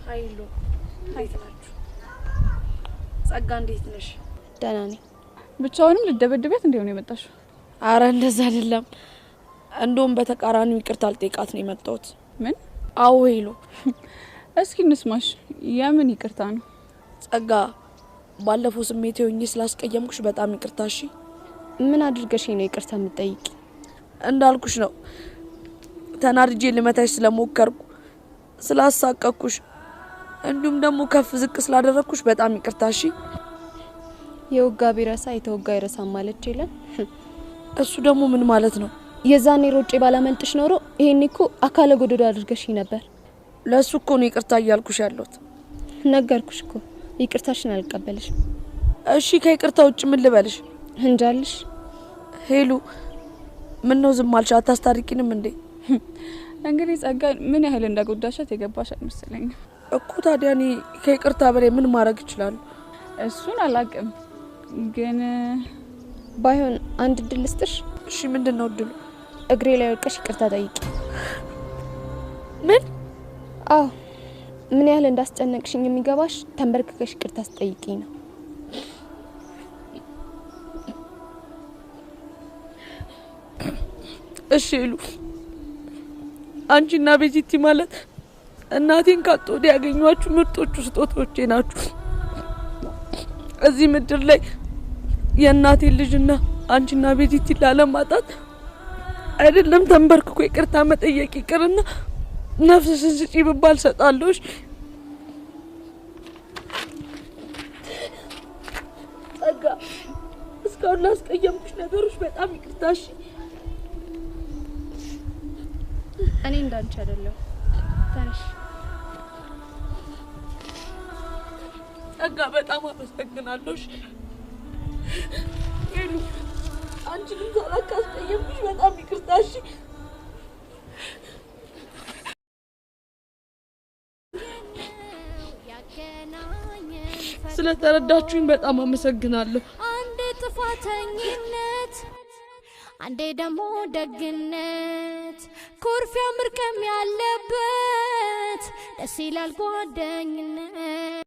ኃይሉ አይታችሁ ጸጋ እንዴት ነሽ? ደህና ነኝ። ብቻውንም ልደበድበት እንደሆነ የመጣሽው? አረ እንደዛ አይደለም። እንደውም በተቃራኒው ይቅርታ ልጠይቃት ነው የመጣሁት። ምን? አዎ ኃይሉ እስኪ እንስማሽ። የምን ይቅርታ ነው? ጸጋ ባለፈው ስሜቴ ሆኜ ስላስቀየምኩሽ በጣም ይቅርታ። እሺ ምን አድርገሽ ነው ይቅርታ የምትጠይቂ? እንዳልኩሽ ነው ተናድጄ ልመታሽ ስለሞከርኩ ስላሳቀኩሽ እንዲሁም ደግሞ ከፍ ዝቅ ስላደረኩሽ በጣም ይቅርታ። እሺ የወጋ ቢረሳ የተወጋ ይረሳ ማለት ይላል። እሱ ደግሞ ምን ማለት ነው? የዛኔ ሮጬ ባላመልጥሽ ኖሮ ይሄኔ እኮ አካለ ጎዶዶ አድርገሽ ነበር። ለሱ እኮ ነው ይቅርታ እያልኩሽ ያለሁት። ነገርኩሽ እኮ ይቅርታሽን አልቀበልሽም። እሺ ከይቅርታ ውጭ ምን ልበልሽ? እንጃልሽ። ሄሉ ምን ነው ዝም አልሽ? አታስታርቂንም እንዴ? እንግዲህ ጸጋ ምን ያህል እንዳጎዳሻት የገባሽ አይመስለኝም እኮ። ታዲያ እኔ ከይቅርታ በላይ ምን ማድረግ ይችላል? እሱን አላቅም፣ ግን ባይሆን አንድ እድል ልስጥሽ። እሺ ምንድነው እድሉ? እግሬ ላይ ወድቀሽ ይቅርታ ጠይቂ። ምን? አዎ ምን ያህል እንዳስጨነቅሽኝ የሚገባሽ ተንበርክከሽ ይቅርታ አስጠይቂኝ ነው። እሺ ሄሉ አንቺና ቤዚቲ ማለት እናቴን ካጡ ወዲያ ያገኟችሁ ምርጦቹ ስጦታዎቼ ናችሁ። እዚህ ምድር ላይ የእናቴ ልጅና አንቺና ቤዚቲ ላለማጣት አይደለም ተንበርክኮ ይቅርታ መጠየቅ ይቅርና ነፍስሽን ስጪ ብባል ሰጣለሁ። ጸጋ እስካሁን ላስቀየምኩሽ ነገሮች በጣም ይቅርታ። እሺ እኔ እንዳንቺ አይደለም። ታንሽ ጸጋ በጣም አመሰግናለሁ። ሄሉ አንቺንም ሳላስቀየምኩሽ በጣም ይቅርታ። እሺ ስለተረዳችሁኝ በጣም አመሰግናለሁ። አንዴ ጥፋተኝነት አንዴ ደግሞ ደግነት ኩርፊያ ምርቀም ያለበት ደስ ይላል ጓደኝነት።